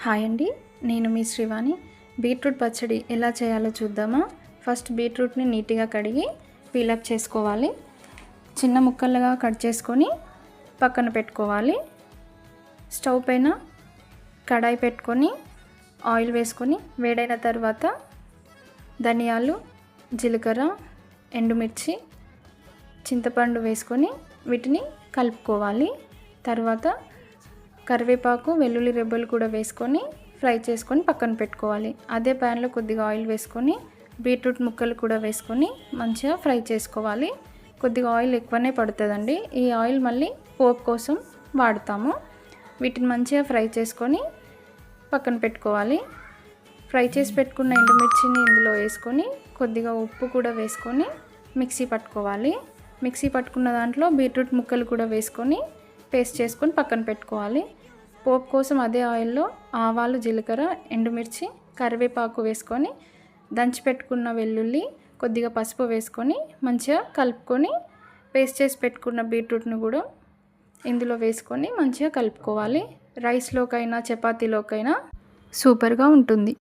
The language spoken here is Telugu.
హాయ్ అండి, నేను మీ శ్రీవాణి. బీట్రూట్ పచ్చడి ఎలా చేయాలో చూద్దామా. ఫస్ట్ బీట్రూట్ని నీట్గా కడిగి పీలప్ చేసుకోవాలి. చిన్న ముక్కలుగా కట్ చేసుకొని పక్కన పెట్టుకోవాలి. స్టవ్ పైన కడాయి పెట్టుకొని ఆయిల్ వేసుకొని వేడైన తర్వాత ధనియాలు, జీలకర్ర, ఎండుమిర్చి, చింతపండు వేసుకొని వీటిని కలుపుకోవాలి. తర్వాత కరివేపాకు, వెల్లుల్లి రెబ్బలు కూడా వేసుకొని ఫ్రై చేసుకొని పక్కన పెట్టుకోవాలి. అదే ప్యాన్లో కొద్దిగా ఆయిల్ వేసుకొని బీట్రూట్ ముక్కలు కూడా వేసుకొని మంచిగా ఫ్రై చేసుకోవాలి. కొద్దిగా ఆయిల్ ఎక్కువనే పడుతుందండి. ఈ ఆయిల్ మళ్ళీ పోపు కోసం వాడతాము. వీటిని మంచిగా ఫ్రై చేసుకొని పక్కన పెట్టుకోవాలి. ఫ్రై చేసి పెట్టుకున్న ఎండుమిర్చిని ఇందులో వేసుకొని కొద్దిగా ఉప్పు కూడా వేసుకొని మిక్సీ పట్టుకోవాలి. మిక్సీ పట్టుకున్న దాంట్లో బీట్రూట్ ముక్కలు కూడా వేసుకొని పేస్ట్ చేసుకొని పక్కన పెట్టుకోవాలి. పోపు కోసం అదే ఆయిల్లో ఆవాలు, జీలకర్ర, ఎండుమిర్చి, కరివేపాకు వేసుకొని దంచి పెట్టుకున్న వెల్లుల్లి, కొద్దిగా పసుపు వేసుకొని మంచిగా కలుపుకొని పేస్ట్ చేసి పెట్టుకున్న బీట్రూట్ను కూడా ఇందులో వేసుకొని మంచిగా కలుపుకోవాలి. రైస్లోకైనా చపాతీలోకైనా సూపర్గా ఉంటుంది.